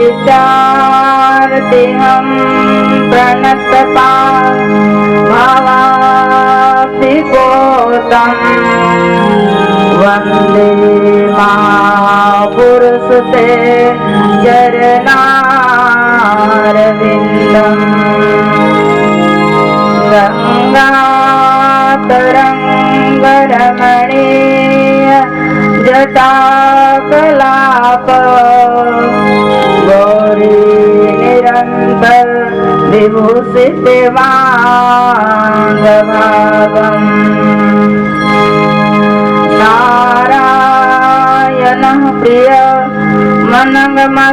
विचारते हम प्रणतपा भावाभिपोतम वंदे महापुरुषते चरणारविंदम गंगातरंगरमणीय जटाकलाप गौरी निरंतर विभूषित वांगभागम नारायणः प्रिय मनंगमदापहारं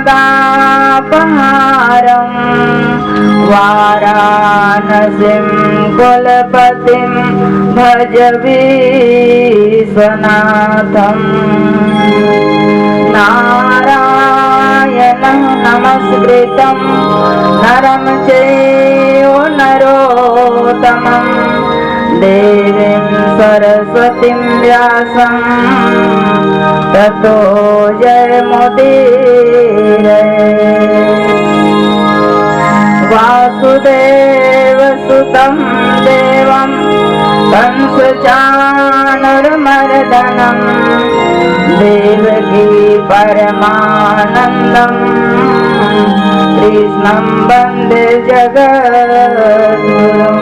वाराणसीं कुलपतिं भज विश्वनाथं नारायणं नमस्कृतं नरं चैव नरोत्तमं देवीं सरस्वतीं व्यासं ततो जयमुदीरये वासुदेवसुतं देवं कंसचाणूरमर्दनं देवकी परमानन्दं कृष्णं वन्दे जगद्गुरुं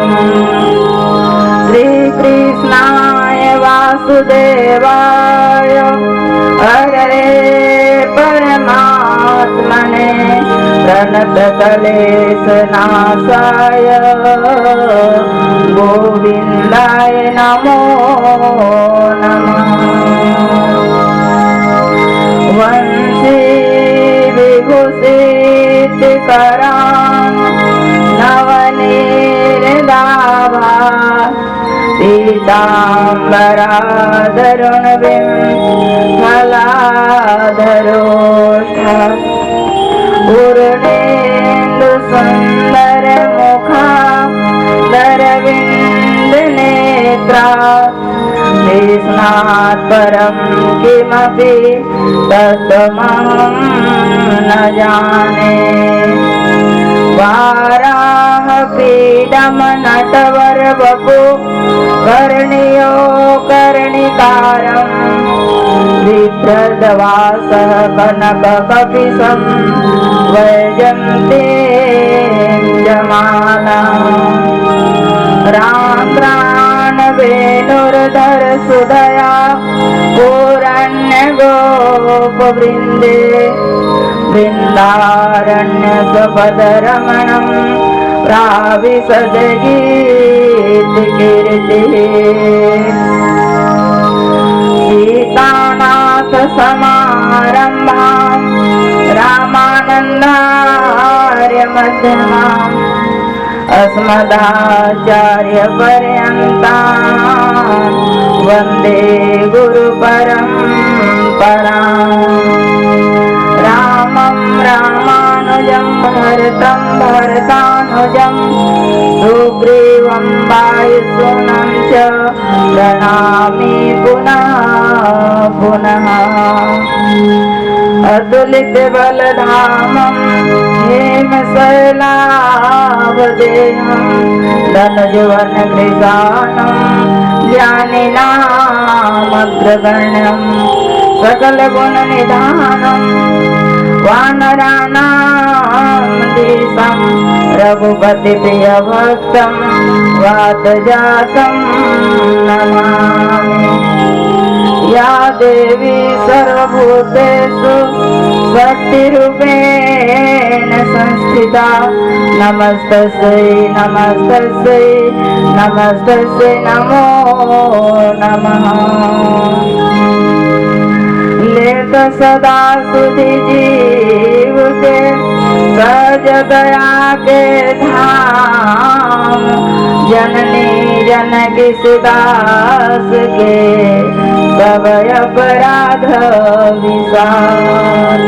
श्रीकृष्णाय वासुदेवाय हरे परमात्मने प्रणतकलेशनाशाय गोविन्दाय नमो नमः वंशी विभूषितकरां नवनीरदाभा पीताम्बराधरुणविमलाधरोष्ठ पूर्णेन्दुसुन्दरमुखा दरविन्दनेत्रा कृष्णात् परं किमपि तत्त्वमहं न जाने वाराहपीडं नटवरवपु कर्णियो कर्णिकारं बिभ्रदवासः कनककपिशं वैजयन्तीञ्जमानः रान्द्राणवेणुर्धर सुधया पूरण्यगोपवृन्दे वृन्दारण्यसपदरमणं प्राविशद्गीतकीर्तिः सीतानाथसमारम्भां रामानन्दार्यमध्यमाम् अस्मदाचार्यपर्यन्तां वन्दे गुरुपरम्पराम् रामं रामानुजं भरतं भरतानुजं सुग्रीवं वायुसूनं च प्रणमामि पुनः पुनः अतुलितबलधामं हेमशैलावदेहं धनुजवनकृशानं ज्ञानिनामग्रगण्यं सकलगुणनिधानं वानराणां देशं रघुपतिप्रियभक्तं वातजातं नमामि या देवी सर्वभूतेषु शक्तिरूपेण संस्थिता नमस्तस्यै नमस्तस्यै नमस्तस्यै नमो नमः लेत सदा सुधि जीव के सहज दया के धाम जननी जनकी सुदास के सब अपराध विसार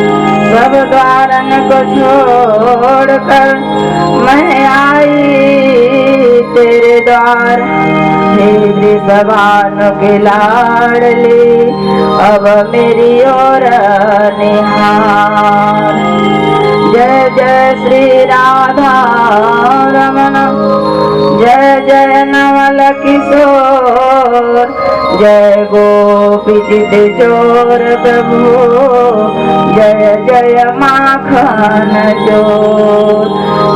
सब द्वारन को छोड़कर मैं आई तेरे द्वार हे वृषभानु की लाडली अब मेरी ओर निहार। जय जय श्री राधा रमण, जय जय नवल किशोर, जय गोपी चित चोर प्रभु, जय जय माखन चोर,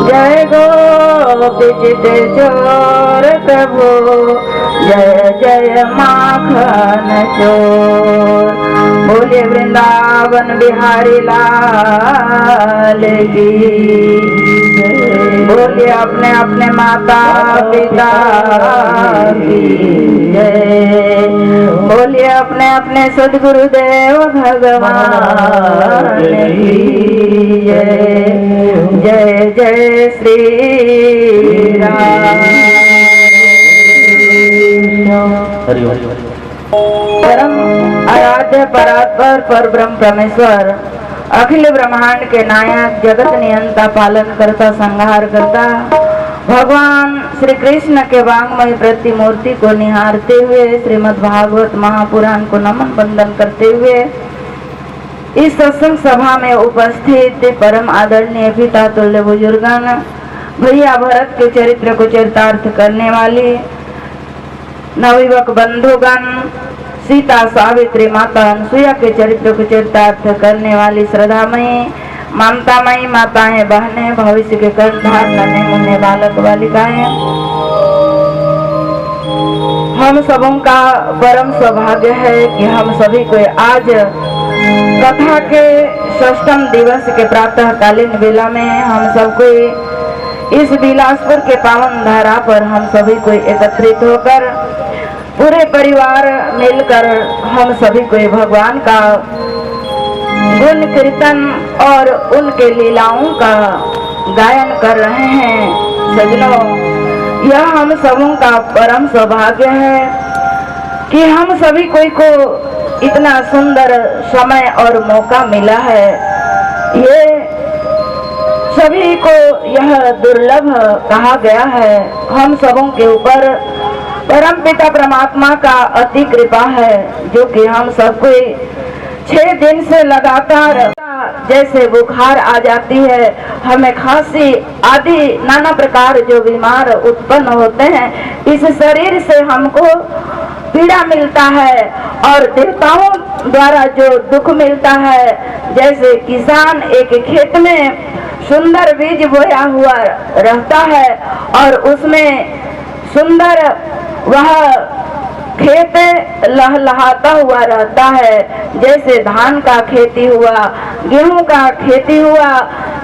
जय गोपी चित चोर प्रभु, जय जय माखन चोर। बोले वृंदावन बिहारी लाल की, बोले अपने अपने माता पिता की जय, बोले अपने अपने सद्गुरुदेव भगवान की जय। जय जय श्री राम। परम आराध्य परात्पर पर ब्रह्म परमेश्वर, अखिल ब्रह्मांड के नायक, जगत नियंता, पालन करता, संहार करता भगवान श्री कृष्ण के वांगमय प्रतिमूर्ति को निहारते हुए श्रीमद् भागवत महापुराण को नमन वंदन करते हुए इस सत्संग सभा में उपस्थित परम आदरणीय पिता तुल्य बुजुर्गन, भैया भरत के चरित्र को चरितार्थ करने वाली नवयुवक बंधुगण, सीता सावित्री माता अनसुया के चरित्र को चरितार्थ करने वाली श्रद्धामयी ममतामयी माताएं बहनें, भविष्य के कर्णधार नन्हे मुन्ने बालक बालिकाएं, हम सबों का परम सौभाग्य है कि हम सभी को आज कथा के षष्ठम दिवस के प्रातः कालीन बेला में हम सबको इस बिलासपुर के पावन धारा पर हम सभी को एकत्रित होकर पूरे परिवार मिलकर हम सभी को भगवान का गुण कीर्तन और उनके लीलाओं का गायन कर रहे हैं। सजनों, यह हम सबों का परम सौभाग्य है कि हम सभी कोई को इतना सुंदर समय और मौका मिला है। ये सभी को यह दुर्लभ कहा गया है। हम सबों के ऊपर परम पिता परमात्मा का अति कृपा है, जो कि हम सबको 6 दिन से लगातार जैसे बुखार आ जाती है, हमें खांसी आदि नाना प्रकार जो बीमार उत्पन्न होते हैं, इस शरीर से हमको पीड़ा मिलता है और देवताओं द्वारा जो दुख मिलता है, जैसे किसान एक खेत में सुंदर बीज बोया हुआ रहता है और उसमें सुंदर वह खेत लहलहाता हुआ रहता है, जैसे धान का खेती हुआ, गेहूं का खेती हुआ,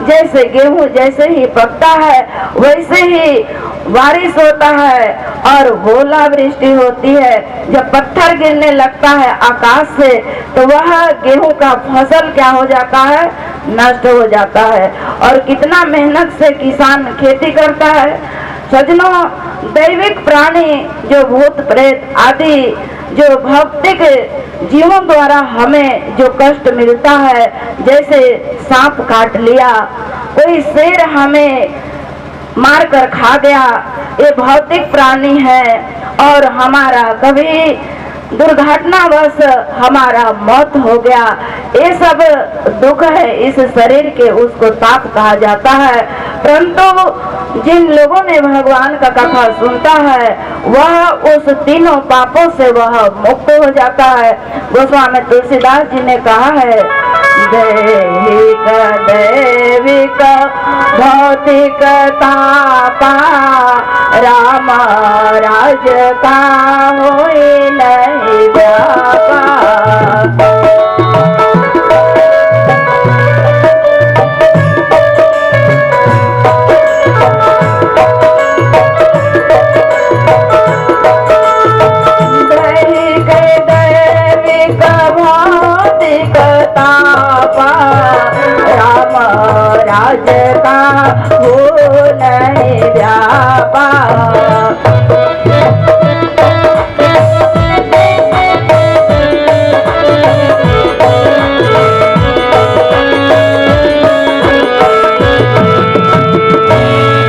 जैसे गेहूं जैसे ही पकता है वैसे ही बारिश होता है और ओलावृष्टि होती है। जब पत्थर गिरने लगता है आकाश से तो वह गेहूं का फसल क्या हो जाता है, नष्ट हो जाता है। और कितना मेहनत से किसान खेती करता है। सजनों, दैविक प्राणी जो भूत प्रेत आदि जो भौतिक जीवों द्वारा हमें जो कष्ट मिलता है, जैसे सांप काट लिया, कोई शेर हमें मार कर खा गया, ये भौतिक प्राणी है। और हमारा कभी दुर्घटनावश हमारा मौत हो गया, ये सब दुख है इस शरीर के, उसको ताप कहा जाता है। परंतु जिन लोगों ने भगवान का कथा सुनता है वह उस तीनों पापों से वह मुक्त हो जाता है। गोस्वामी तुलसीदास जी ने कहा है, दैहिक दैविक भौतिक तापा राम राज का होए नहीं व्यापा। राज का हो नहीं व्यापा।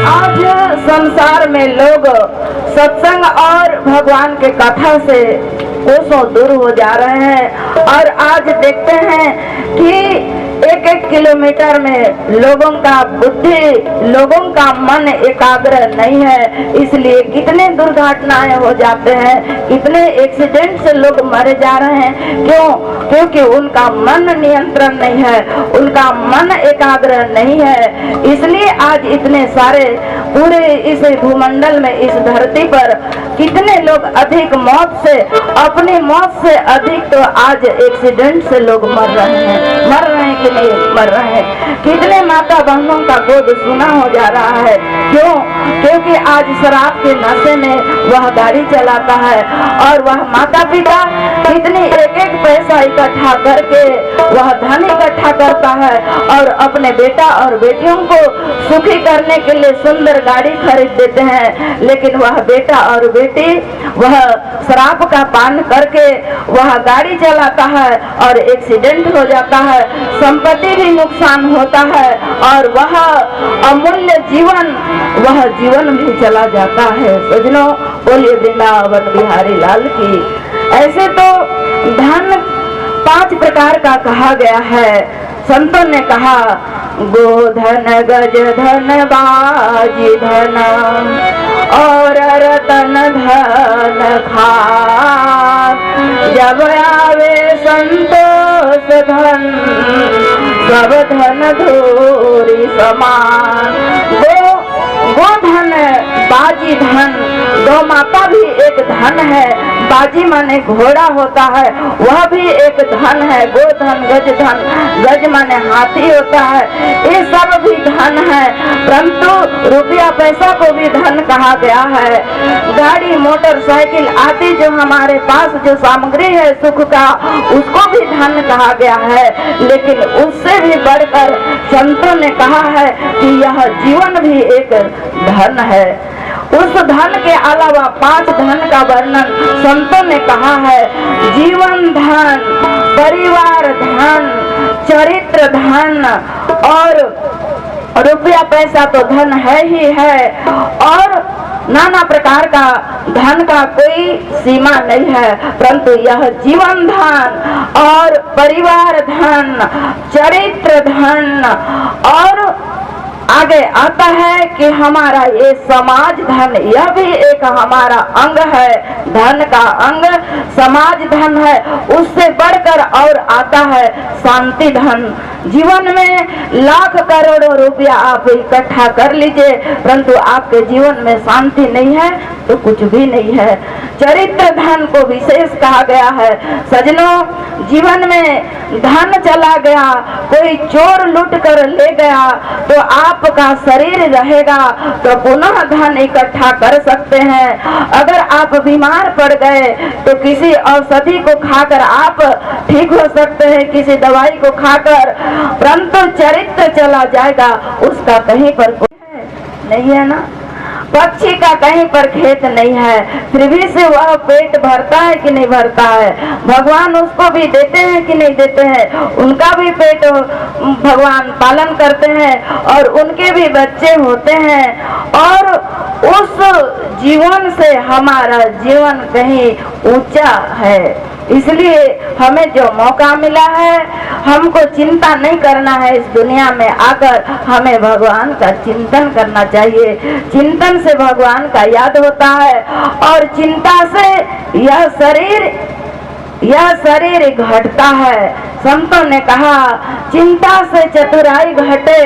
आज संसार में लोग सत्संग और भगवान के कथा से कोसों दूर हो जा रहे हैं और आज देखते हैं कि एक एक किलोमीटर में लोगों का बुद्धि, लोगों का मन एकाग्र नहीं है, इसलिए कितने दुर्घटनाएं हो जाते हैं, कितने एक्सीडेंट से लोग मरे जा रहे हैं। क्यों? क्योंकि उनका मन नियंत्रण नहीं है, उनका मन एकाग्र नहीं है। इसलिए आज इतने सारे पूरे इस भूमंडल में, इस धरती पर कितने लोग अधिक मौत से, अपनी मौत से अधिक तो आज एक्सीडेंट से लोग मर रहे हैं कि नहीं मर रहे हैं। कितने माता बहनों का गोद सुना हो जा रहा है। क्यों? क्योंकि आज शराब के नशे में वह गाड़ी चलाता है और वह माता पिता कितनी एक एक पैसा इकट्ठा करके वह धन इकट्ठा करता है और अपने बेटा और बेटियों को सुखी करने के लिए सुंदर गाड़ी खरीद देते हैं, लेकिन वह बेटा और बेटी वह शराब का पान करके वह गाड़ी चलाता है और एक्सीडेंट हो जाता है, संपत्ति भी नुकसान होता है और वह अमूल्य जीवन, वह जीवन भी चला जाता है। सजनों, बोलिए वृंदावन बिहारी लाल की। ऐसे तो धन 5 प्रकार का कहा गया है। संतों ने कहा गोधन, गज धन, बाजी धन और रतन धन खास, जब आवे संतोष धन सब धन धूरी समान। गोधन, बाजी धन, गौ माता भी एक धन है। बाजी माने घोड़ा होता है, वह भी एक धन है। गोधन, गज धन, गज माने हाथी होता है, ये सब भी धन है। परंतु रुपया पैसा को भी धन कहा गया है। गाड़ी, मोटरसाइकिल आदि जो हमारे पास जो सामग्री है सुख का, उसको भी धन कहा गया है। लेकिन उससे भी बढ़कर संतों ने कहा है कि यह जीवन भी एक धन है। उस धन के अलावा 5 धन का वर्णन संतों ने कहा है। जीवन धन, परिवार धन, चरित्र धन और रुपया पैसा तो धन है ही है, और नाना प्रकार का धन का कोई सीमा नहीं है। परंतु यह जीवन धन और परिवार धन, चरित्र धन और आगे आता है कि हमारा ये समाज धन, यह भी एक हमारा अंग है। धन का अंग समाज धन है। उससे बढ़कर और आता है शांति धन। जीवन में लाख करोड़ों रुपया आप इकट्ठा कर लीजिए, परंतु आपके जीवन में शांति नहीं है तो कुछ भी नहीं है। चरित्र धन को विशेष कहा गया है। सजनों, जीवन में धन चला गया, कोई चोर लूट कर ले गया, तो आपका शरीर रहेगा तो पुनः धन इकट्ठा कर सकते हैं। अगर आप बीमार पड़ गए तो किसी औषधि को खाकर आप ठीक हो सकते हैं, किसी दवाई को खाकर, परंतु चरित्र चला जाएगा, उसका कहीं पर कोई नहीं है ना। पक्षी का कहीं पर खेत नहीं है, फिर भी से वह पेट भरता है कि नहीं भरता है। भगवान उसको भी देते हैं कि नहीं देते हैं, उनका भी पेट भगवान पालन करते हैं और उनके भी बच्चे होते हैं। और उस जीवन से हमारा जीवन कहीं ऊंचा है। इसलिए हमें जो मौका मिला है, हमको चिंता नहीं करना है। इस दुनिया में आकर हमें भगवान का चिंतन करना चाहिए। चिंतन से भगवान का याद होता है और चिंता से यह शरीर घटता है। संतों ने कहा चिंता से चतुराई घटे,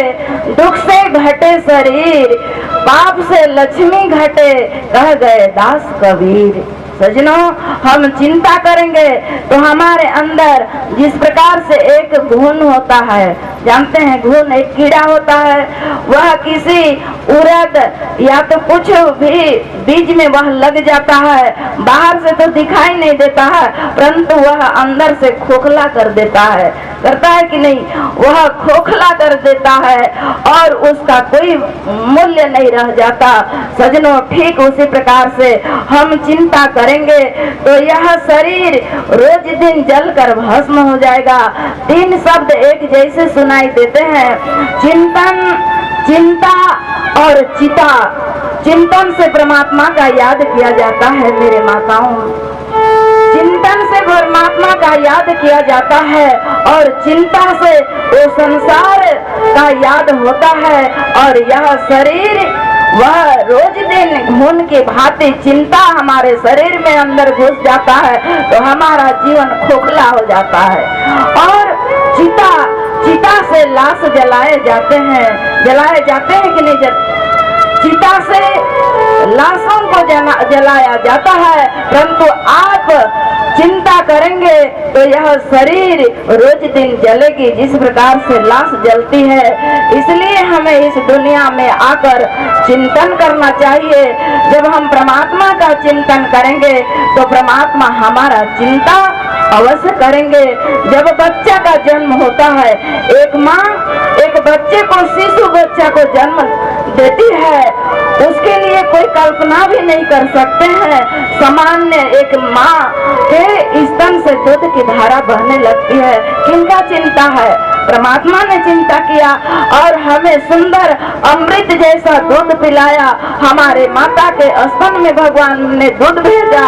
दुख से घटे शरीर, पाप से लक्ष्मी घटे, कह गए दास कबीर। सजनों, हम चिंता करेंगे तो हमारे अंदर जिस प्रकार से एक घुन होता है, जानते हैं घुन एक कीड़ा होता है, वह किसी उड़द या तो कुछ भी बीज में वह लग जाता है। बाहर से तो दिखाई नहीं देता है, परंतु वह अंदर से खोखला कर देता है, करता है कि नहीं, वह खोखला कर देता है और उसका कोई मूल्य नहीं रह जाता। सजनों, ठीक उसी प्रकार से हम चिंता करेंगे तो यह शरीर रोज दिन जलकर भस्म हो जाएगा। 3 शब्द एक जैसे सुनाई देते हैं, चिंतन, चिंता और चिता। चिंतन से परमात्मा का याद किया जाता है मेरे माताओं, चिंतन से परमात्मा का याद किया जाता है और चिंता से वो संसार का याद होता है। और यह शरीर वह रोज दिन घून की भांति चिंता हमारे शरीर में अंदर घुस जाता है तो हमारा जीवन खोखला हो जाता है। और चिता से लाश जलाए जाते हैं कि नहीं? चिता से लाशों को जलाया जाता है, परंतु आप चिंता करेंगे तो यह शरीर रोज दिन जलेगी जिस प्रकार से लाश जलती है। इसलिए हमें इस दुनिया में आकर चिंतन करना चाहिए। जब हम परमात्मा का चिंतन करेंगे तो परमात्मा हमारा चिंता अवश्य करेंगे। जब बच्चा का जन्म होता है, एक माँ एक बच्चे को, शिशु बच्चा को जन्म देती है, उसके लिए कोई कल्पना भी नहीं कर सकते हैं। सामान्य एक माँ के स्तन से दूध की धारा बहने लगती है, किनका चिंता है? परमात्मा ने चिंता किया और हमें सुंदर अमृत जैसा दूध पिलाया। हमारे माता के स्तन में भगवान ने दूध भेजा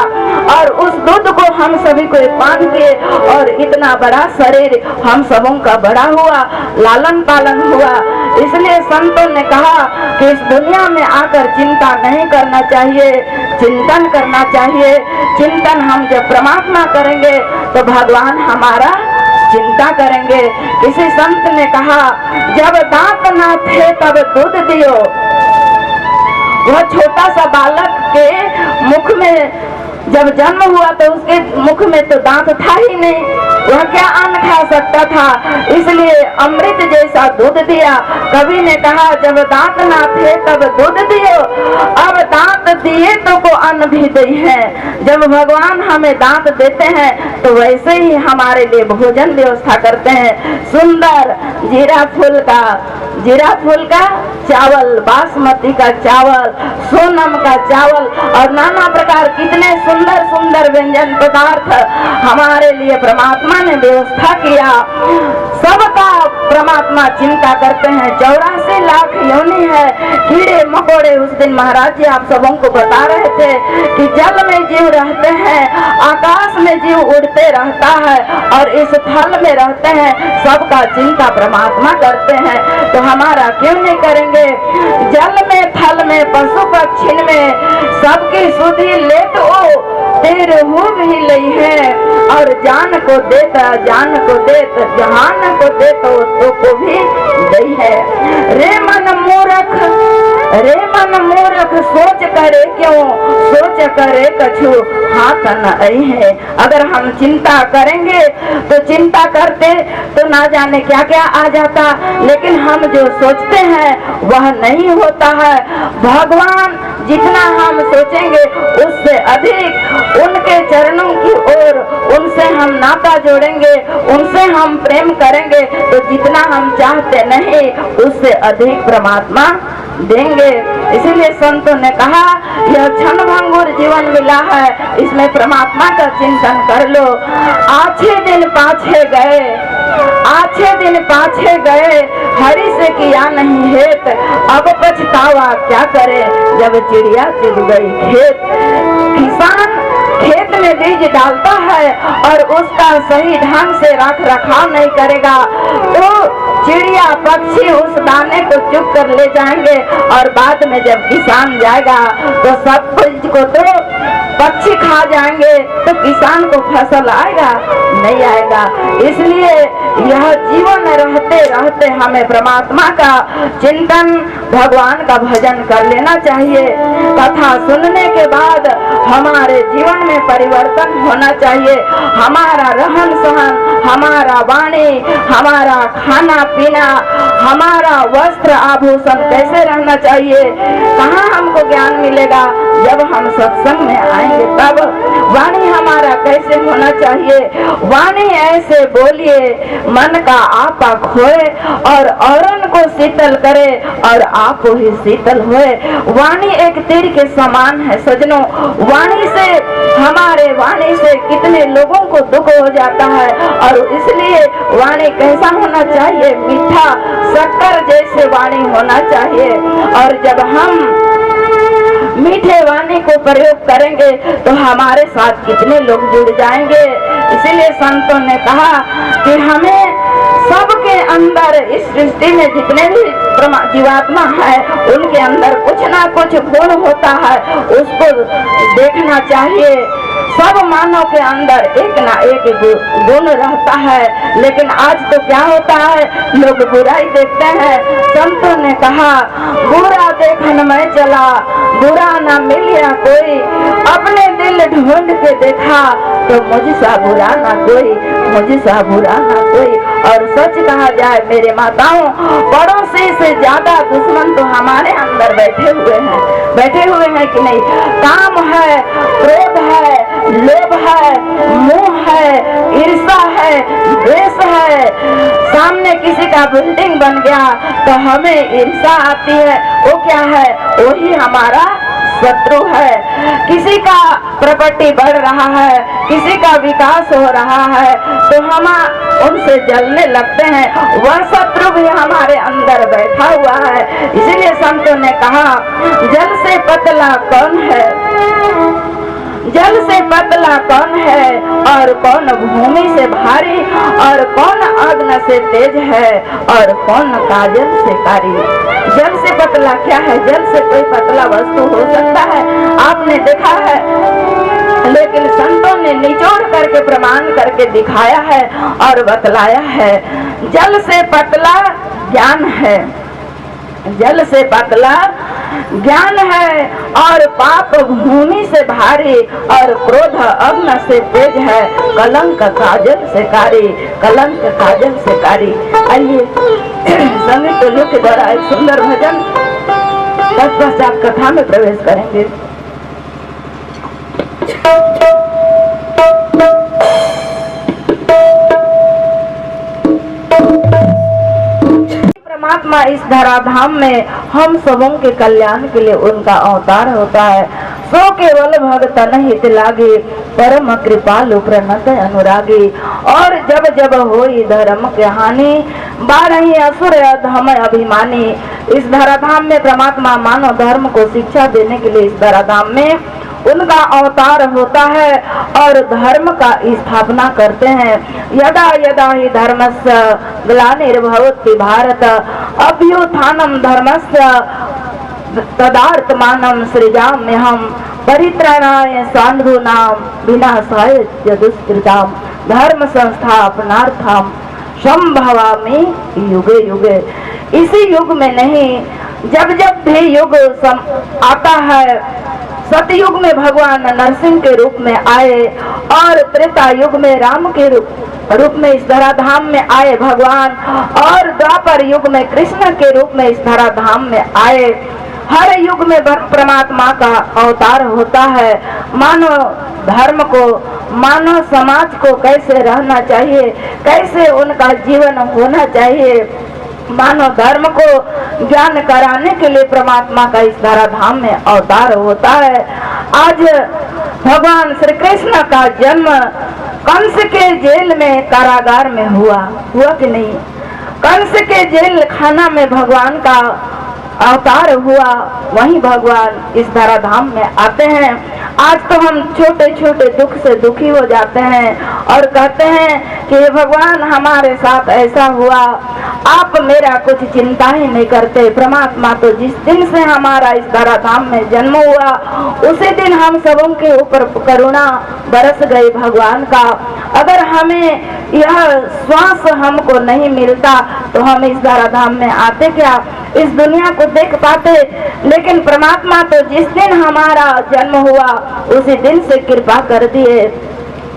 और उस दूध को हम सभी को पान किए और इतना बड़ा शरीर हम सबों का बड़ा हुआ, लालन पालन हुआ। इसलिए संतों ने कहा कि इस दुनिया में आकर चिंता नहीं करना चाहिए, चिंतन करना चाहिए। चिंतन हम जब परमात्मा करेंगे तो भगवान हमारा चिंता करेंगे। किसी संत ने कहा, जब दांत ना थे तब दूध दियो। वह छोटा सा बालक के मुख में जब जन्म हुआ तो उसके मुख में तो दांत था ही नहीं, वह क्या अन्न खा सकता था? इसलिए अमृत जैसा दूध दिया। कवि ने कहा, जब दांत ना थे तब दूध दियो, अब दांत दिए तो को अन्न भी दी है। जब भगवान हमें दांत देते हैं तो वैसे ही हमारे लिए भोजन व्यवस्था करते हैं। सुंदर जीरा फूल का चावल, बासमती का चावल, सोनम का चावल और नाना प्रकार कितने सुंदर सुंदर व्यंजन पदार्थ हमारे लिए परमात्मा ने व्यवस्था किया। सबका परमात्मा चिंता करते हैं। 84 लाख योनि है, कीड़े मकोड़े। उस दिन महाराज जी आप सबों को बता रहे थे कि जल में जीव रहते हैं, आकाश में जीव उड़ते रहता है और इस थल में रहते हैं। सबका चिंता परमात्मा करते हैं तो हमारा क्यों नहीं करेंगे? जल में, थल में, पशु पक्षी में सबकी सुधि लेत ओ तेरे मुँह भी लई है और जान को देता जहान को भी दई है। रे मन मूर्ख सोच करे क्यों, सोच करे कछु हाथ न आई है। अगर हम चिंता करेंगे तो चिंता करते तो ना जाने क्या क्या आ जाता, लेकिन हम जो सोचते हैं वह नहीं होता है। भगवान जितना हम सोचेंगे उससे अधिक उनके चरणों की ओर उनसे हम नाता जोड़ेंगे, उनसे हम प्रेम करेंगे तो जितना हम चाहते नहीं उससे अधिक परमात्मा देंगे। इसीलिए संतों ने कहा, यह क्षणभंगुर जीवन मिला है, इसमें परमात्मा का चिंतन कर लो। आछे दिन पाछे गए हरि से किया नहीं हेत, अब पछतावा क्या करे जब चिड़िया चुग गई खेत। किसान खेत में बीज डालता है और उसका सही ढंग से रख रखाव नहीं करेगा तो चिड़िया पक्षी उस दाने को चुग कर ले जाएंगे और बाद में जब किसान जाएगा तो सब कुछ को तो पक्षी खा जाएंगे, तो किसान को फसल आएगा नहीं आएगा। इसलिए यह जीवन रहते रहते हमें परमात्मा का चिंतन, भगवान का भजन कर लेना चाहिए। कथा सुनने के बाद हमारे जीवन में परिवर्तन होना चाहिए। हमारा रहन सहन, हमारा वाणी, हमारा खाना पीना, हमारा वस्त्र आभूषण कैसे रहना चाहिए। कहाँ हमको ज्ञान मिलेगा? जब हम सत्संग में आएंगे तब। वाणी हमारा कैसे होना चाहिए? वाणी ऐसे बोलिए मन का आपा खोए और औरन को शीतल करे और आप ही शीतल होए। वाणी एक तीर के समान है सजनों। हमारे वाणी से कितने लोगों को दुख हो जाता है और इसलिए वाणी कैसा होना चाहिए? मीठा शक्कर जैसे वाणी होना चाहिए। और जब हम मीठे वाणी को प्रयोग करेंगे तो हमारे साथ कितने लोग जुड़ जाएंगे। इसीलिए संतों ने कहा कि हमें सबके अंदर इस सृष्टि में जितने भी जीवात्मा है उनके अंदर कुछ ना कुछ गुण होता है, उसको देखना चाहिए। सब मानव के अंदर एक ना एक गुण रहता है, लेकिन आज तो क्या होता है, लोग बुराई देखते हैं। संतों ने कहा बुरा देखन में चला, बुरा ना मिलिया कोई, अपने दिल ढूंढ के देखा तो मुझसा बुरा ना कोई, मुझसा बुरा ना कोई। और सच कहा जाए मेरे माताओं, पड़ोसी से ज्यादा दुश्मन तो हमारे अंदर बैठे हुए हैं कि नहीं। काम है, क्रोध है, लोभ है, मोह है, ईर्ष्या है, द्वेष है। सामने किसी का बिल्डिंग बन गया तो हमें ईर्ष्या आती है, वो क्या है, वही हमारा शत्रु है। किसी का प्रॉपर्टी बढ़ रहा है, किसी का विकास हो रहा है तो हम उनसे जलने लगते हैं, वह शत्रु भी हमारे अंदर बैठा हुआ है। इसीलिए संतों ने कहा जल से पतला कौन है, जल से पतला कौन है, और कौन भूमि से भारी, और कौन अग्नि से तेज है, और कौन काजल से कारी। जल से पतला क्या है, जल से कोई पतला वस्तु हो सकता है, आपने देखा है, लेकिन संतों ने निचोड़ करके प्रमाण करके दिखाया है और बतलाया है। जल से पतला ज्ञान है, जल से पतला ज्ञान है, और पाप भूमि से भारी, और क्रोध अग्नि से तेज है, कलंक काजल से कारी, कलंक काजल से कारी। आइए संगीत टोलियों के द्वारा एक सुंदर भजन तत्पश्चात कथा में प्रवेश करेंगे। परमात्मा इस धराधाम में हम सबों के कल्याण के लिए उनका अवतार होता है। सो केवल भगत हित लागे, परम कृपालु प्रणत अनुरागी। और जब जब होई धर्म के हानि, बारही असुर अधम अभिमानी। इस धराधाम में परमात्मा मानव धर्म को शिक्षा देने के लिए इस धराधाम में उनका अवतार होता है और धर्म का स्थापना करते हैं। यदा यदा ही धर्मस्य ग्लानिर्भवति भारत, अभ्युत्थानम धर्मस्य तदात्मानं सृजाम्यहम्, परित्राणाय साधूनां विनाशाय च दुष्कृताम्, धर्म संस्थापनार्थम संभवामि युगे युगे। इसी युग में नहीं, जब जब भी युग आता है, सतयुग में भगवान नरसिंह के रूप में आए, और त्रेता युग में राम के रूप में इस धराधाम में आए भगवान, और द्वापर युग में कृष्ण के रूप में इस धराधाम में आए। हर युग में परमात्मा का अवतार होता है। मानव धर्म को, मानव समाज को कैसे रहना चाहिए, कैसे उनका जीवन होना चाहिए, मानव धर्म को ज्ञान कराने के लिए परमात्मा का इस धराधाम में अवतार होता है। आज भगवान श्री कृष्ण का जन्म कंस के जेल में, कारागार में हुआ कि नहीं। कंस के जेल खाना में भगवान का अवतार हुआ, वहीं भगवान इस धराधाम में आते हैं। आज तो हम छोटे छोटे दुख से दुखी हो जाते हैं और कहते हैं कि भगवान हमारे साथ ऐसा हुआ, आप मेरा कुछ चिंता ही नहीं करते। परमात्मा तो जिस दिन से हमारा इस धराधाम में जन्म हुआ, उसी दिन हम सबों के ऊपर करुणा बरस गई भगवान का। अगर हमें यह श्वास हमको नहीं मिलता तो हम इस धराधाम में आते क्या, इस दुनिया को देख पाते। लेकिन परमात्मा तो जिस दिन हमारा जन्म हुआ उसी दिन से कृपा कर दिए,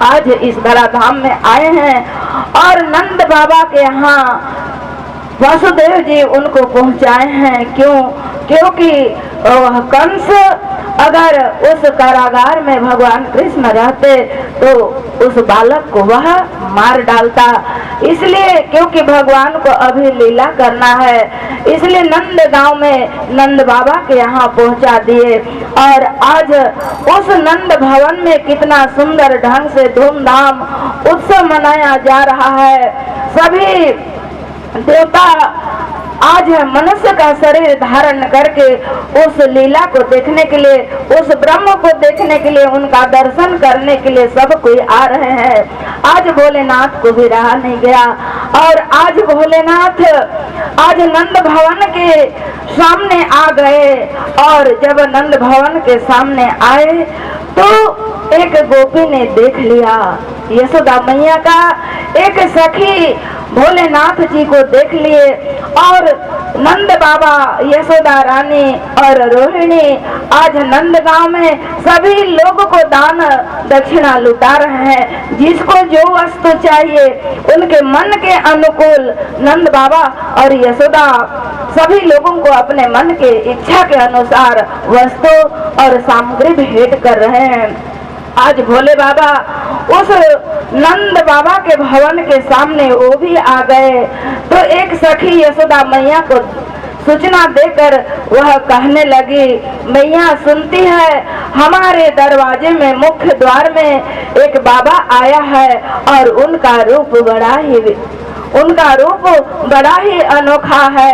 आज इस धराधाम में आए हैं। और नंद बाबा के यहाँ वासुदेव जी उनको पहुँचाए हैं। क्योंकि कंस अगर उस कारागार में भगवान कृष्ण रहते तो उस बालक को वह मार डालता। इसलिए क्योंकि भगवान को अभी लीला करना है, इसलिए नंद गांव में नंद बाबा के यहाँ पहुँचा दिए। और आज उस नंद भवन में कितना सुंदर ढंग से धूमधाम उत्सव मनाया जा रहा है। सभी देवता आज मनुष्य का शरीर धारण करके उस लीला को देखने के लिए, उस ब्रह्म को देखने के लिए, उनका दर्शन करने के लिए सब कोई आ रहे हैं। आज भोलेनाथ को भी रहा नहीं गया। और आज भोलेनाथ आज नंद भवन के सामने आ गए। और जब नंद भवन के सामने आए तो एक गोपी ने देख लिया, यशोदा मैया का एक सखी भोलेनाथ जी को देख लिए। और नंद बाबा, यशोदा रानी और रोहिणी आज नंद गांव में सभी लोगों को दान दक्षिणा लुटा रहे हैं। जिसको जो वस्तु चाहिए उनके मन के अनुकूल नंद बाबा और यशोदा सभी लोगों को अपने मन के इच्छा के अनुसार वस्तु और सामग्री भेंट कर रहे हैं। आज भोले बाबा उस नंद बाबा के भवन के सामने वो भी आ गए। तो एक सखी यशोदा मैया को सूचना देकर वह कहने लगी, मैया सुनती है हमारे दरवाजे में मुख्य द्वार में एक बाबा आया है और उनका रूप बड़ा ही अनोखा है।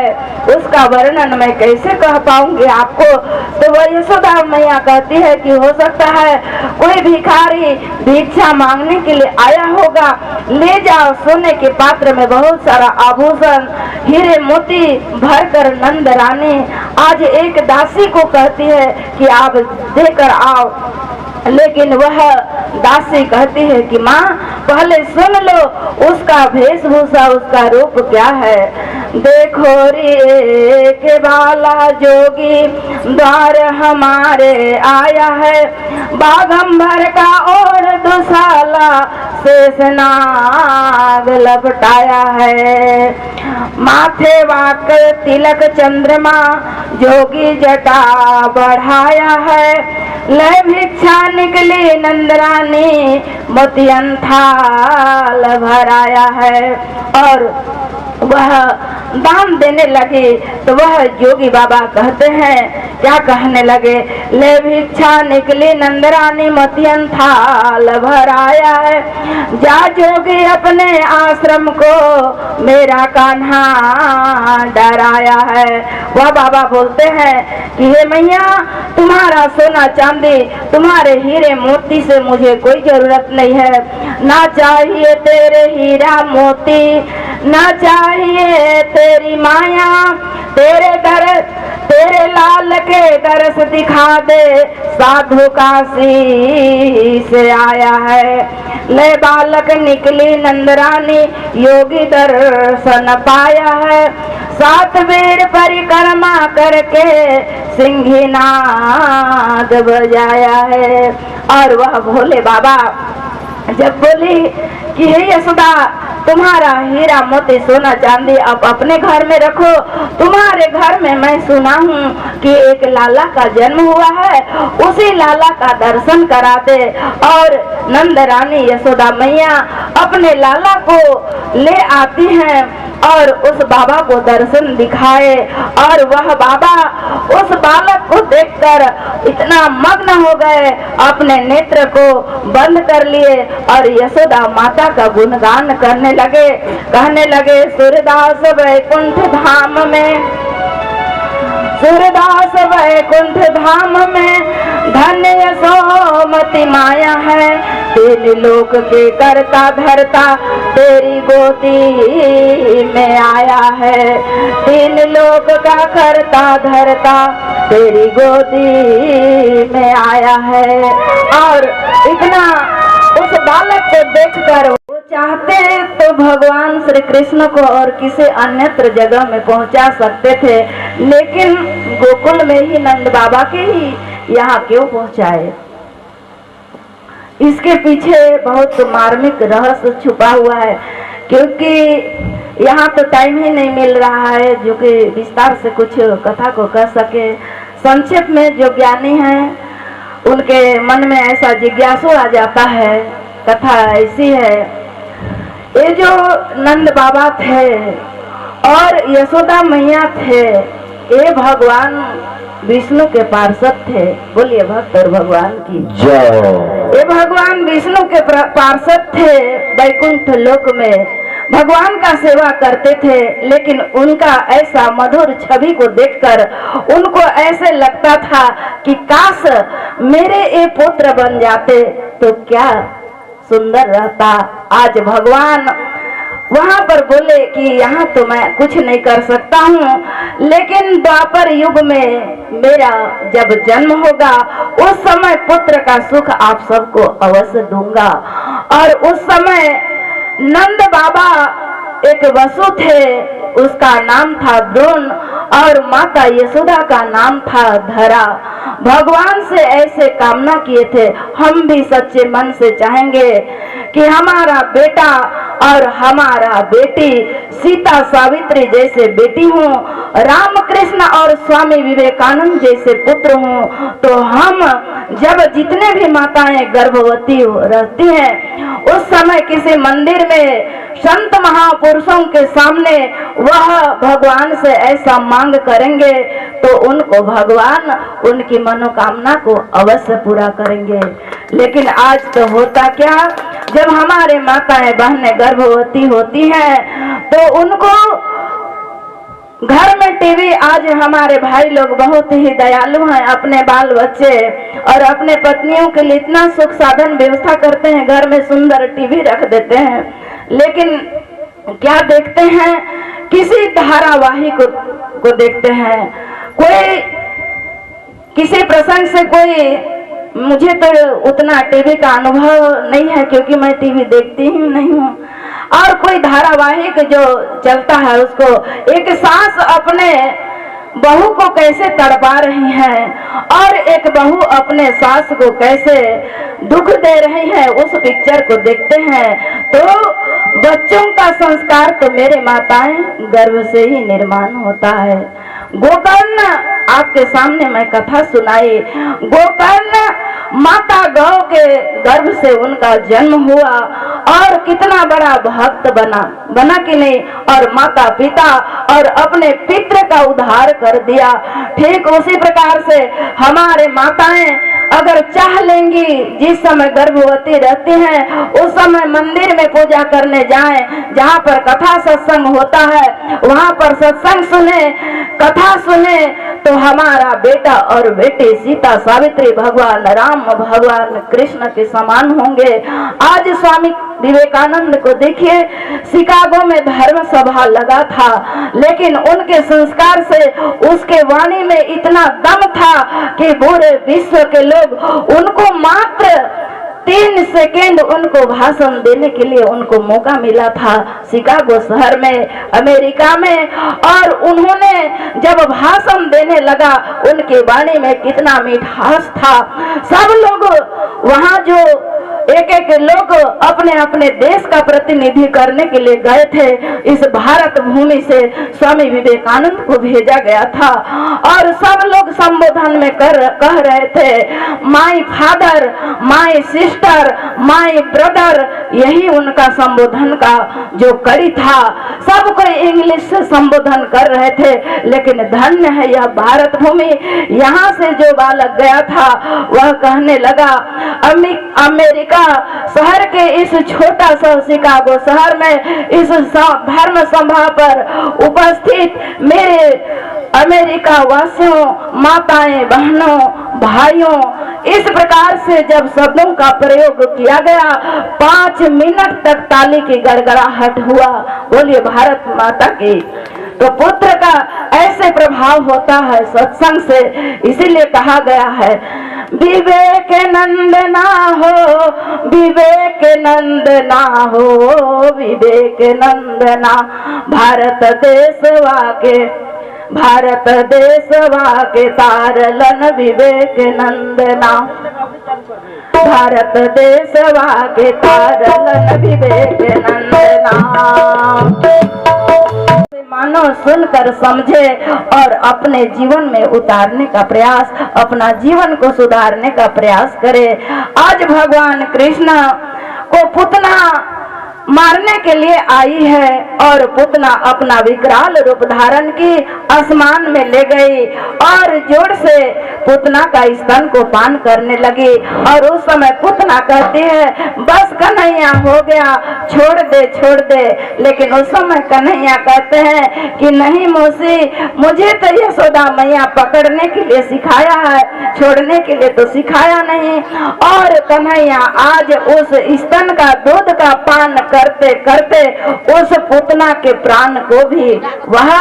उसका वर्णन मैं कैसे कह पाऊंगी आपको। तो वह यशोदा मैया कहती है कि हो सकता है कोई भिखारी भिक्षा मांगने के लिए आया होगा, ले जाओ। सोने के पात्र में बहुत सारा आभूषण हीरे मोती भरकर नंद रानी आज एक दासी को कहती है कि आप देकर आओ। लेकिन वह दासी कहती है कि माँ पहले सुन लो उसका वेशभूषा, उसका रूप क्या है। देखो रे के बाला जोगी द्वार हमारे आया है, बाघंबर का और दुशाला शेषनाग लपटाया है। माथे वाकर तिलक चंद्रमा जोगी जटा बढ़ाया है, ले भिक्षा निकली नंदरानी मोतियन थाल भराया है। और वह दान देने लगे तो वह जोगी बाबा कहते हैं, क्या कहने लगे, ले भिक्षा निकली नंदरानी मोतियन थाल भराया है, जा जोगी अपने आश्रम को मेरा कान्हा डराया है। वह बाबा बोलते हैं कि हे मैया तुम्हारा सोना चांदी तुम्हारे हीरे मोती से मुझे कोई जरूरत नहीं है। ना चाहिए तेरे हीरा मोती, ना चाहिए तेरी माया, तेरे लाल के दरस दिखा दे, साधु काशी से आया है। ले बालक निकली नंदरानी योगी दर्शन पाया है, सात बेर परिक्रमा करके सिंघीनाद बजाया है। और वह भोले बाबा जब बोली कि हे यशोदा तुम्हारा हीरा मोती सोना चांदी आप अपने घर में रखो, तुम्हारे घर में मैं सुना हूँ कि एक लाला का जन्म हुआ है, उसी लाला का दर्शन करा दे। और नंद रानी यशोदा मैया अपने लाला को ले आती हैं और उस बाबा को दर्शन दिखाए। और वह बाबा उस बालक को देखकर इतना मग्न हो गए, अपने नेत्र को बंद कर लिए और यशोदा माता का गुणगान करने लगे। कहने लगे, सूरदास वैकुंठ धाम में, सूरदास वैकुंठ धाम में धन्य यशोमती माया है, तीन लोक के करता धरता तेरी गोदी में आया है, तीन लोक का करता धरता तेरी गोदी में आया है। और इतना उस बालक को देखकर वो चाहते तो भगवान श्री कृष्ण को और किसी अन्यत्र जगह में पहुंचा सकते थे, लेकिन गोकुल में ही नंद बाबा के ही यहाँ क्यों पहुंचाए। इसके पीछे बहुत मार्मिक रहस्य छुपा हुआ है, क्योंकि यहाँ तो टाइम ही नहीं मिल रहा है जो कि विस्तार से कुछ कथा को कह सके। संक्षेप में जो ज्ञानी हैं उनके मन में ऐसा जिज्ञासु आ जाता है। कथा ऐसी है, ये जो नंद बाबा थे और यशोदा मैया थे, ये भगवान विष्णु के पार्षद थे। बोलिए भक्त और भगवान की जय। ये भगवान विष्णु के पार्षद थे वैकुंठ लोक में। भगवान का सेवा करते थे, लेकिन उनका ऐसा मधुर छवि को देखकर उनको ऐसे लगता था कि काश मेरे ये पुत्र बन जाते तो क्या सुंदर रहता। आज भगवान वहां पर बोले कि यहाँ तो मैं कुछ नहीं कर सकता हूँ, लेकिन द्वापर युग में मेरा जब जन्म होगा उस समय पुत्र का सुख आप सबको अवश्य दूंगा। और उस समय नंद बाबा एक वसु थे, उसका नाम था द्रोण, और माता यशोदा का नाम था धरा। भगवान से ऐसे कामना किए थे, हम भी सच्चे मन से चाहेंगे कि हमारा बेटा और हमारा बेटी सीता सावित्री जैसे बेटी हो, रामकृष्ण और स्वामी विवेकानंद जैसे पुत्र हो, तो हम जब जितने भी माताएं गर्भवती रहती हैं उस समय किसी मंदिर में संत महापुरुषों के सामने वह भगवान से ऐसा मांग करेंगे तो उनको भगवान उनकी मनोकामना को अवश्य पूरा करेंगे। लेकिन आज तो होता क्या, जब हमारे माताएं बहनें गर्भवती होती हैं तो उनको घर में टीवी, आज हमारे भाई लोग बहुत ही दयालु हैं, अपने बाल बच्चे और अपने पत्नियों के लिए इतना सुख साधन व्यवस्था करते हैं, घर में सुंदर टीवी रख देते हैं, लेकिन क्या देखते हैं, किसी धारावाही को देखते हैं। कोई किसी प्रसंग से कोई, मुझे तो उतना टीवी का अनुभव नहीं है क्योंकि मैं टीवी देखती ही नहीं हूँ, और कोई धारावाहिक जो चलता है उसको एक सास अपने बहू को कैसे तड़पा रही है और एक बहू अपने सास को कैसे दुख दे रही है, उस पिक्चर को देखते हैं तो बच्चों का संस्कार तो मेरे माताएं गर्भ से ही निर्माण होता है। गोकर्ण आपके सामने मैं कथा सुनाई, गोकर्ण माता गौ के गर्भ से उनका जन्म हुआ और कितना बड़ा भक्त बना कि नहीं, और माता पिता और अपने पितृ का उद्धार कर दिया। ठीक उसी प्रकार से हमारे माताएं अगर चाह लेंगी, जिस समय गर्भवती रहती हैं उस समय मंदिर में पूजा करने जाएं, जहाँ पर कथा सत्संग होता है वहाँ पर सत्संग सुने, कथा सुने, तो हमारा बेटा और बेटी सीता सावित्री भगवान राम भगवान कृष्ण के समान होंगे। आज स्वामी विवेकानंद को देखिए, शिकागो में धर्म सभा लगा था, लेकिन उनके संस्कार से उसके वाणी में इतना दम था कि पूरे विश्व के लोग उनको मात्र 3 सेकेंड उनको भाषण देने के लिए उनको मौका मिला था शिकागो शहर में, अमेरिका में, और उन्होंने जब भाषण देने लगा उनके वाणी में कितना मिठास था। सब लोग वहाँ जो एक लोग अपने अपने देश का प्रतिनिधि करने के लिए गए थे, इस भारत भूमि से स्वामी विवेकानंद को भेजा गया था और सब लोग संबोधन में कह रहे थे my father, my sister, my brother, यही उनका संबोधन का जो कड़ी था। सब कोई इंग्लिश से संबोधन कर रहे थे, लेकिन धन्य है यह भारत भूमि, यहाँ से जो बालक गया था वह कहने लगा, अमेरिका शहर के इस छोटा सा शिकागो शहर में इस धर्म सभा पर उपस्थित मेरे अमेरिका वासियों, माताएं, बहनों, भाइयों, इस प्रकार से जब शब्दों का प्रयोग किया गया 5 मिनट तक ताली की गड़गड़ाहट हुआ। बोलिए भारत माता की। तो पुत्र का ऐसे प्रभाव होता है सत्संग से, इसीलिए कहा गया है विवेक नंद ना हो, विवेक नंद ना हो, विवेक नंद ना, भारत देशवा के तारलन विवेक नंदना, भारत देशवा के तारलन विवेक नंदना। मानो सुनकर समझे और अपने जीवन में उतारने का प्रयास, अपना जीवन को सुधारने का प्रयास करे। आज भगवान कृष्ण को पुतना मारने के लिए आई है और पुतना अपना विकराल रूप धारण की आसमान में ले गई और जोर से पुतना का स्तन को पान करने लगी। और उस समय पुतना कहती है बस कन्हैया हो गया, छोड़ दे छोड़ दे। लेकिन उस समय कन्हैया कहते हैं कि नहीं मौसी, मुझे तो यशोदा मैया पकड़ने के लिए सिखाया है, छोड़ने के लिए तो सिखाया नहीं। और कन्हैया आज उस स्तन का दूध का पान करते करते उस पुतना के प्राण को भी वह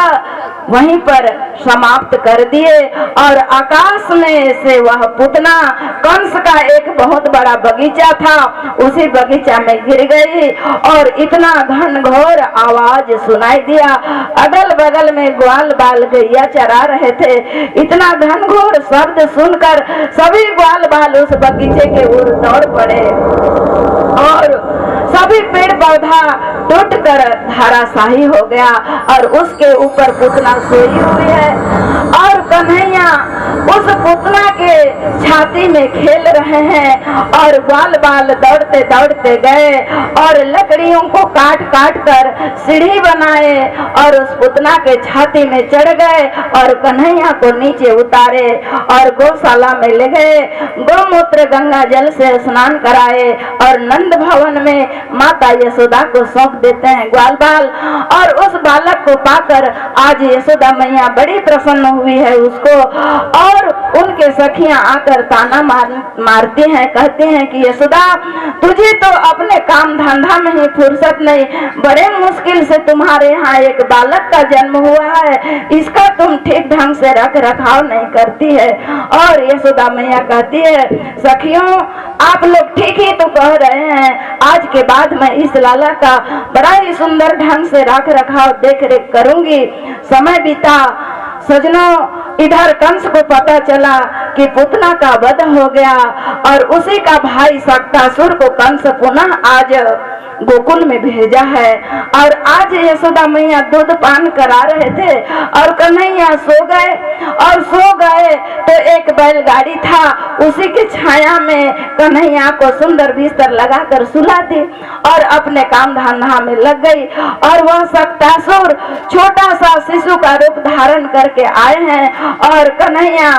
वहीं पर समाप्त कर दिए। और आकाश में से वह पुतना कंस का एक बहुत बड़ा बगीचा था, उसी बगीचा में गिर गई। और इतना घनघोर आवाज सुनाई दिया, अगल बगल में ग्वाल बाल गैया चरा रहे थे। इतना घनघोर शब्द सुनकर सभी ग्वाल बाल उस बगीचे के ओर दौड़ पड़े और सभी पेड़ पौधा टूटकर धाराशाही हो गया। और उसके ऊपर पुतना सोई हुई है और कन्हैया उस पुतना के छाती में खेल रहे हैं। और ग्वाल बाल दौड़ते दौड़ते गए और लकड़ियों को काट काट कर सीढ़ी बनाए और उस पुतना के छाती में चढ़ गए और कन्हैया को नीचे उतारे और गौशाला में ले गए। गौमूत्र गंगा जल से स्नान कराए और नंद भवन में माता यशोदा को सौंप देते हैं ग्वाल बाल। और उस बालक को पाकर आज यशोदा मैया बड़ी प्रसन्न हुई है उसको। और उनके सखियां आकर ताना मारती हैं, कहते हैं कि यशोदा तुझे तो अपने काम धंधा में ही फुर्सत नहीं, बड़े मुश्किल से तुम्हारे यहाँ एक बालक का जन्म हुआ है, इसका तुम ठीक ढंग से रख रखाव नहीं करती है। और यशोदा मैया कहती है सखियों आप लोग ठीक ही तो कह रहे हैं, आज के बाद मैं इस लाला का बड़ा ही सुंदर ढंग से रख रखाव देख रेख करूंगी। समय बीता सजनों, इधर कंस को पता चला कि पुतना का वध हो गया और उसी का भाई सक्तासुर को कंस पुनः आज गोकुल में भेजा है। और आज यशोदा मैया दूध पान करा रहे थे और कन्हैया सो गए। और सो गए तो एक बैलगाड़ी था, उसी की छाया में कन्हैया को सुंदर बिस्तर लगाकर सुला दी और अपने काम धंधा में लग गई। और वह सक्तासुर छोटा सा शिशु का रूप धारण करके आए हैं और कन्हैया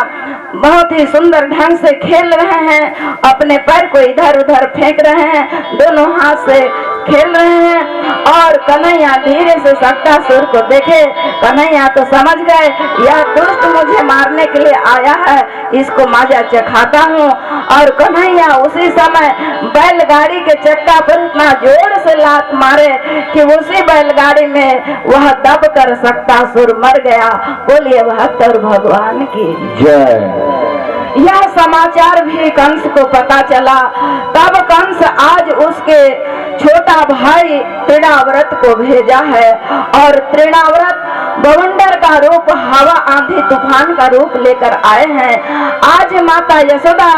बहुत ही सुंदर ढंग से खेल रहे हैं, अपने पैर को इधर उधर फेंक रहे हैं, दोनों हाथ से खेल रहे हैं। और कन्हैया धीरे से सक्तासुर को देखे, कन्हैया तो समझ गए यह दुष्ट मुझे मारने के लिए आया है, इसको मजा चखाता हूँ। और कन्हैया उसी समय बैलगाड़ी के चक्का पर इतना जोर से लात मारे कि उसी बैलगाड़ी में वह दब कर सक्तासुर मर गया। बोलिए भक्त भगवान की जय। यह समाचार भी कंस को पता चला। तब कंस आज उसके छोटा भाई तृणाव्रत को भेजा है और तृणाव्रत बवंडर का रूप, हवा आंधी तूफान का रूप लेकर आए हैं। आज माता यशोदा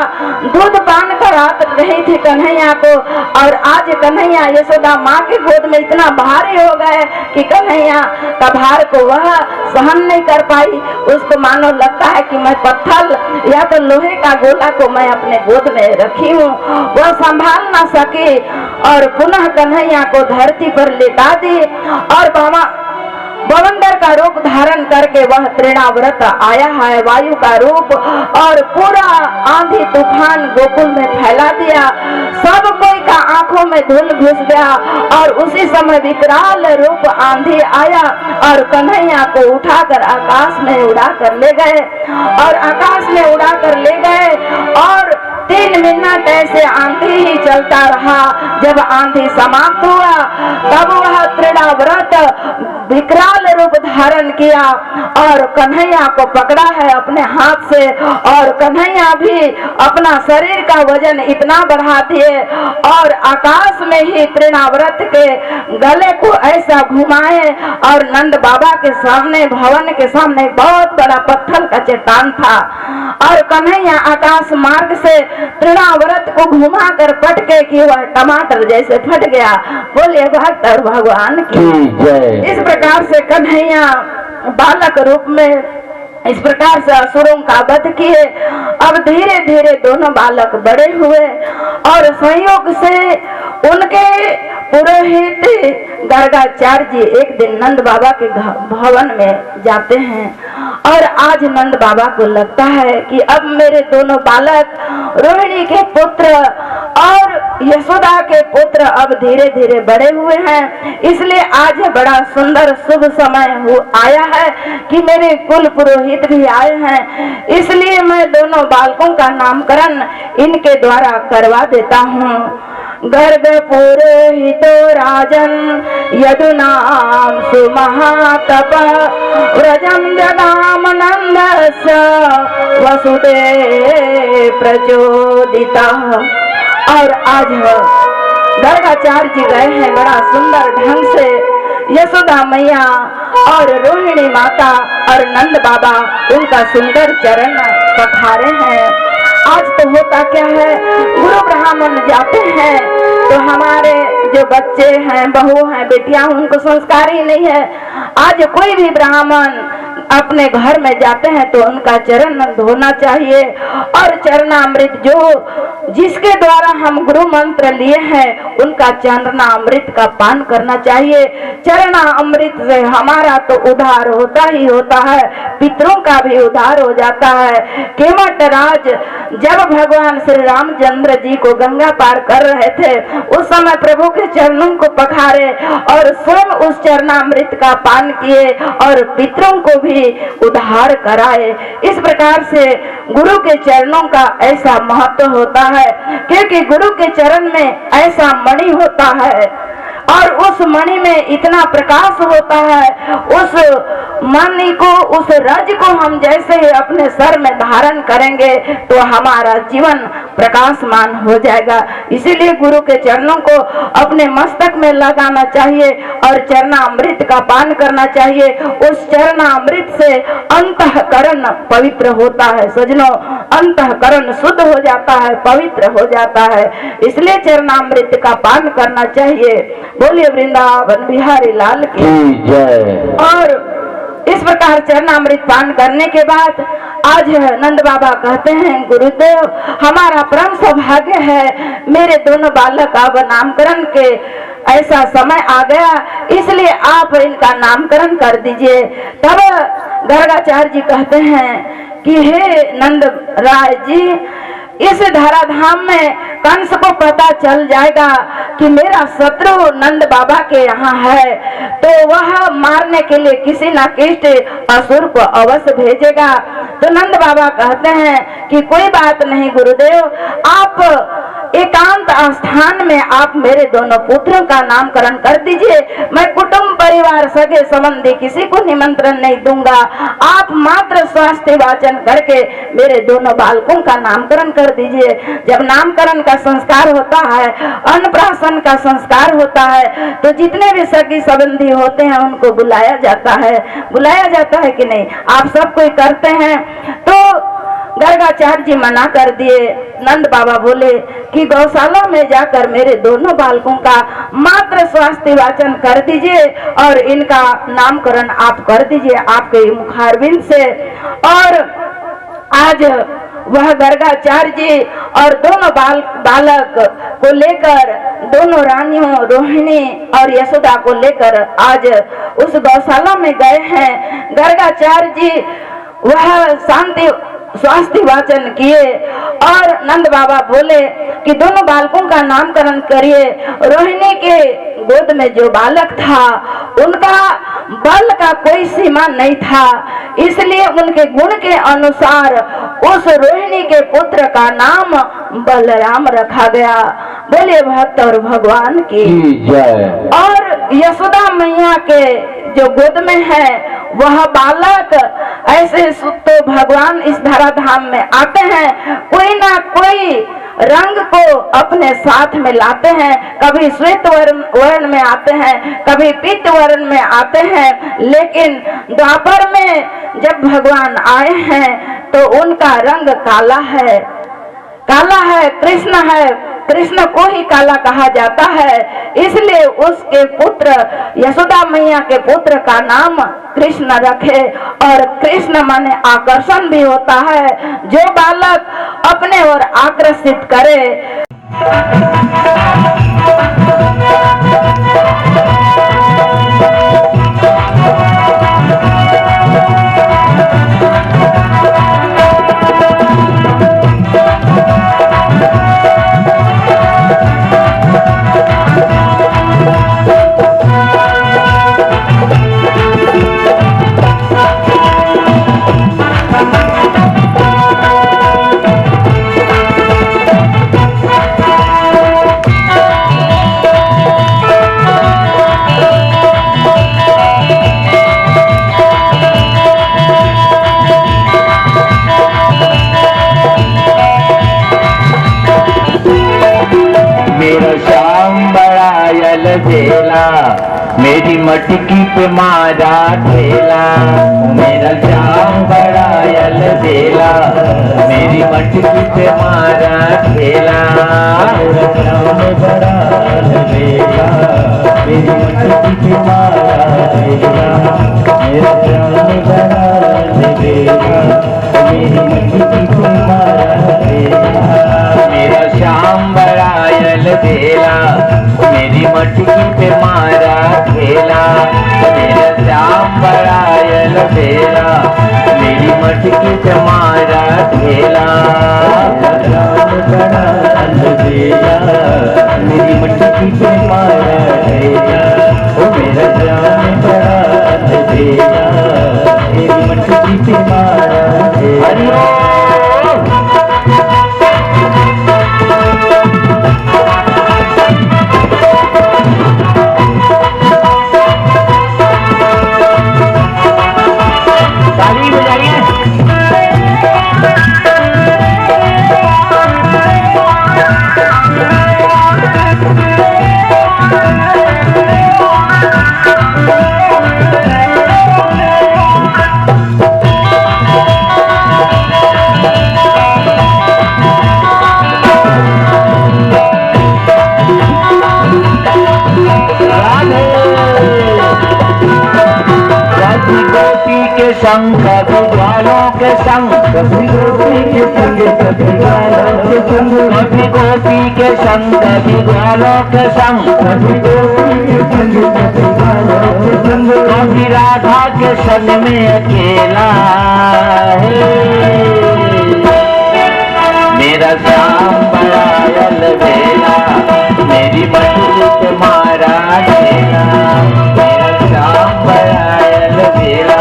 दूध पान करा रही थी कन्हैया को और आज कन्हैया यशोदा माँ की गोद में इतना भारी हो गए कि कन्हैया का भार को वह सहन नहीं कर पाई। उसको मानो लगता है कि मैं पत्थर या तो लोहे का गोला को मैं अपने गोद में रखी हूँ, वह संभाल ना सकी और पुनः कन्हैया को धरती पर लेटा दी। और बवंडर का रूप धारण करके वह तृणाव्रत आया है, वायु का रूप, और पूरा आंधी तूफान गोकुल में फैला दिया। सब कोई का आंखों में धूल घुस गया और उसी समय विकराल रूप आंधी आया और कन्हैया को उठाकर आकाश में उड़ा कर ले गए और आकाश में उड़ा कर ले गए। और 3 मिनट ऐसे आंधी ही चलता रहा। जब आंधी समाप्त हुआ तब वह तृणाव्रत विकराल रूप धारण किया और कन्हैया को पकड़ा है अपने हाथ से। और कन्हैया भी अपना शरीर का वजन इतना बढ़ा दिए और आकाश में ही तृणाव्रत के गले को ऐसा घुमाए और नंद बाबा के सामने, भवन के सामने बहुत बड़ा पत्थर का चट्टान था और कन्हैया आकाश मार्ग से तृणाव्रत को घुमा कर पटके कि वह टमाटर जैसे फट गया। बोलिए भक्त और भगवान की जय। इस प्रकार से कन्हैया बालक रूप में इस प्रकार से असुरों का वध किए। अब धीरे धीरे दोनों बालक बड़े हुए और संयोग से उनके पुरोहित गर्गाचार्य जी एक दिन नंद बाबा के भवन में जाते हैं और आज नंद बाबा को लगता है कि अब मेरे दोनों बालक रोहिणी के पुत्र और यशोदा के पुत्र अब धीरे धीरे बड़े हुए हैं, इसलिए आज बड़ा सुंदर शुभ समय आया है कि मेरे कुल पुरोहित भी आए हैं, इसलिए मैं दोनों बालकों का नामकरण इनके द्वारा करवा देता हूँ। गर्भ पुरोहितो राजन यदुनाम सुमहातप व्रजम जगाम नंदस्य वसुदेव प्रचोदिता। और आज गर्गाचार्य जी गए हैं बड़ा सुंदर ढंग से यशोदा मैया और रोहिणी माता और नंद बाबा उनका सुंदर चरण पखारे हैं। आज तो होता क्या है, गुरु ब्राह्मण जाते हैं तो हमारे जो बच्चे हैं, बहू हैं, बेटियां, उनको संस्कार ही नहीं है। आज कोई भी ब्राह्मण अपने घर में जाते हैं तो उनका चरण धोना चाहिए और चरणामृत जो जिसके द्वारा हम गुरु मंत्र लिए हैं उनका चरणामृत का पान करना चाहिए। चरणामृत से हमारा तो उद्धार होता ही होता है, पितरों का भी उद्धार हो जाता है। केवट राज जब भगवान श्री रामचंद्र जी को गंगा पार कर रहे थे उस समय प्रभु के चरणों को पखारे और स्वयं उस चरणामृत का पान किए और पितरों को भी उद्धार कराए। इस प्रकार से गुरु के चरणों का ऐसा महत्व होता है क्योंकि गुरु के चरण में ऐसा मणि होता है और उस मणि में इतना प्रकाश होता है, उस मणि को, उस रज को हम जैसे ही अपने सर में धारण करेंगे तो हमारा जीवन प्रकाशमान हो जाएगा। इसीलिए गुरु के चरणों को अपने मस्तक में लगाना चाहिए और चरणामृत का पान करना चाहिए। उस चरणामृत से अंतःकरण पवित्र होता है सजनों, अंतःकरण शुद्ध हो जाता है, पवित्र हो जाता है, इसलिए चरणामृत का पान करना चाहिए। बोलिए वृंदावन बिहारी लाल की जय। और इस प्रकार चरणामृत पान करने के बाद आज नंद बाबा कहते हैं, गुरुदेव हमारा परम सौभाग्य है, मेरे दोनों बालक अब नामकरण के ऐसा समय आ गया, इसलिए आप इनका नामकरण कर दीजिए। तब गर्गाचार्य जी कहते हैं कि हे नंद राय जी, इस धराधाम में कंस को पता चल जाएगा कि मेरा शत्रु नंद बाबा के यहाँ है तो वह मारने के लिए किसी न किसी असुर को अवश्य भेजेगा। तो नंद बाबा कहते हैं कि कोई बात नहीं गुरुदेव, आप एकांत स्थान में आप मेरे दोनों पुत्रों का नामकरण कर दीजिए, मैं कुटुंब परिवार सगे संबंधी किसी को निमंत्रण नहीं दूंगा, आप मात्र स्वास्थ्य वाचन करके मेरे दोनों बालकों का नामकरण कर दीजिए। जब नामकरण का संस्कार होता है, अन्नप्राशन का संस्कार होता है तो जितने भी सगी संबंधी होते हैं उनको बुलाया जाता है कि नहीं, आप सब कोई करते हैं। तो गर्गाचार्य जी मना कर दिए। नंद बाबा बोले कि गौशाला में जाकर मेरे दोनों बालकों का मात्र स्वास्थ्य वाचन कर दीजिए और इनका नामकरण आप कर दीजिए आपके मुखारबिंद से। और आज वह गर्गाचार्य जी और दोनों बालक को लेकर, दोनों रानियों रोहिणी और यशोदा को लेकर आज उस गौशाला में गए हैं। गर्गाचार्य जी वह शांति स्वास्थ्य वाचन किए और नंद बाबा बोले कि दोनों बालकों का नामकरण करिए। रोहिणी के गोद में जो बालक था उनका बल का कोई सीमा नहीं था, इसलिए उनके गुण के अनुसार उस रोहिणी के पुत्र का नाम बलराम रखा गया। बोलिए भक्त और भगवान की जय। और यशोदा मैया के जो गोद में है वह बालक ऐसे तो भगवान इस धराधाम में आते हैं, कोई ना कोई रंग को अपने साथ में लाते हैं, कभी श्वेत वर्ण में आते हैं, कभी पीत वर्ण में आते हैं, लेकिन द्वापर में जब भगवान आए हैं तो उनका रंग काला है, कृष्ण है, कृष्ण को ही काला कहा जाता है, इसलिए उसके पुत्र यशोदा मैया के पुत्र का नाम कृष्ण रखे। और कृष्ण माने आकर्षण भी होता है, जो बालक अपने ओर आकर्षित करे। झेला मेरी मटकी पे मारा ठेला, मेरा श्याम बड़ा यल झेला मेरी मटकी पे मारा ठेला, मेरा श्याम बड़ा यल झेला मेरी मटकी पे मारा ठेला, मेरा श्याम बड़ा यल झेला मेरी मटकी पे मारा ठेला, मेरा श्याम बड़ा यल झेला मेरी मटकी पे मारा ठेला, मेरा श्याम बड़ा यल झेला मेरी मटकी पे मारा ठेला, श्याम बड़ा यल झेला मेरी मटकी पे मारा ठेला, ओ मेरा श्याम बड़ा यल झेला मेरी मटकी पे मारा ठेला। संग कभी ग्वालों के संग, कभी गोपी के संग कभी ग्वालों के संग, कभी गोपी के संग कभी ग्वालों के संग, कभी गोपी के संग कभी ग्वालों के संग, कभी राधा के संग में अकेला है, मेरा श्याम बड़ा यल झेला मेरी मटकी पे मारा ठेला, मेरा श्याम बड़ा यल झेला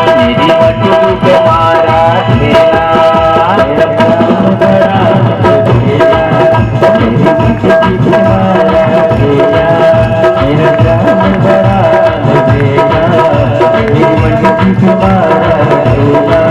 मेरी मटकी पे मारा ठेला, मेरा श्याम बड़ा यल झेला मेरी मटकी पे मारा ठेला, मेरा श्याम बड़ा यल झेला मेरी मटकी पे मारा ठेला।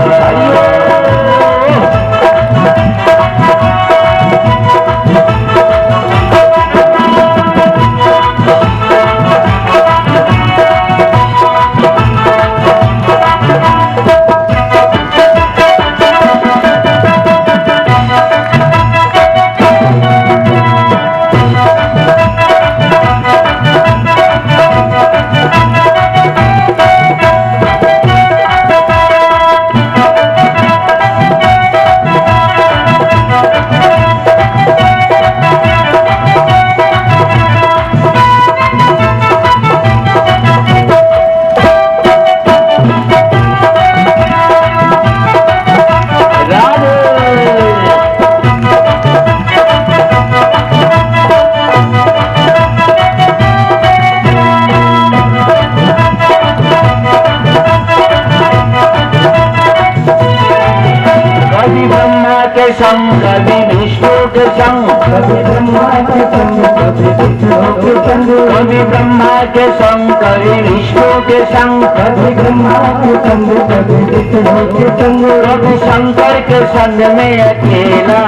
संग कभी विष्णु के संग, कभी ब्रह्मा के संग कभी विष्णु के संग, कभी ब्रह्मा के संग कभी विष्णु के संग, कभी ब्रह्मा के संग कभी विष्णु के संग, कभी शंकर के संग में अकेला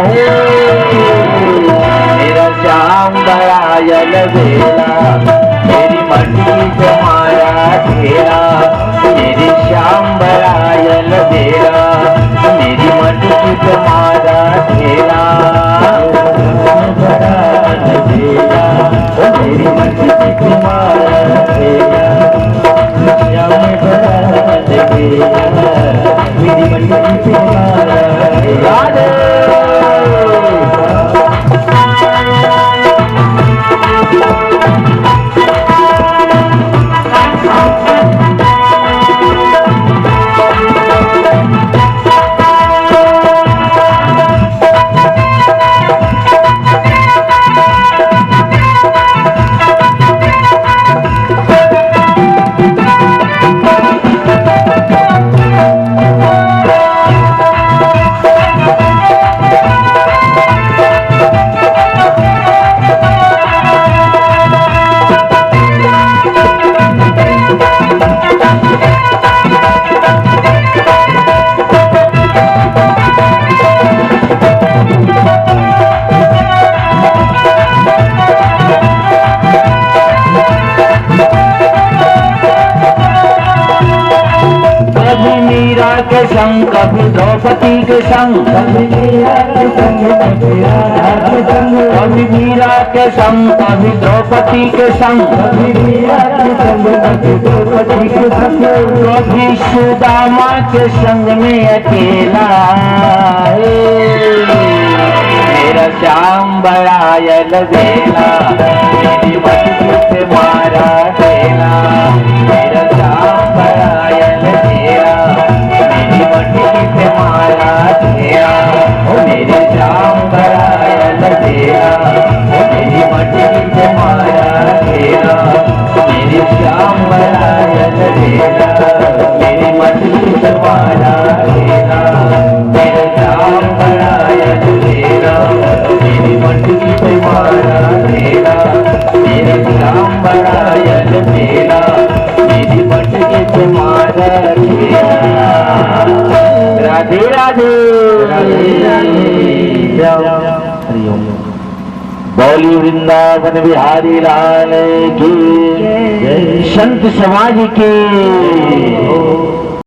है, मेरा श्याम बड़ा यल झेला मेरी मटकी पे मारा ठेला, मेरी श्याम बड़ा यल झेला मेरी मटकी पे मारा ठेला। मीरा के संग कभी द्रौपदी के संग कभी मीरा के संग कभी राधा के संग कभी मीरा के संग कभी द्रौपदी के संग कभी मीरा के संग कभी द्रौपदी के संग कभी सुदामा के संग में अकेला मेरा श्याम बड़ा अलबेला मेरी मटकी से मारा देना मेरा श्याम बड़ा अलबेला मेरी मटकी से मारा देना ओ मेरे श्याम बड़ा अलबेला मेरी मटकी से मारा देना मेरे श्याम बड़ा अलबेला मेरी मटकी से मारा देना मेरे श्याम बड़ा अलबेला मेरी मटकी से मारा देना मेरे श्याम बड़ा अलबेला मेरी मटकी से मारा देना राधे राधे हरिओम बोली वृंदावन बिहारी लाल की संत समाज की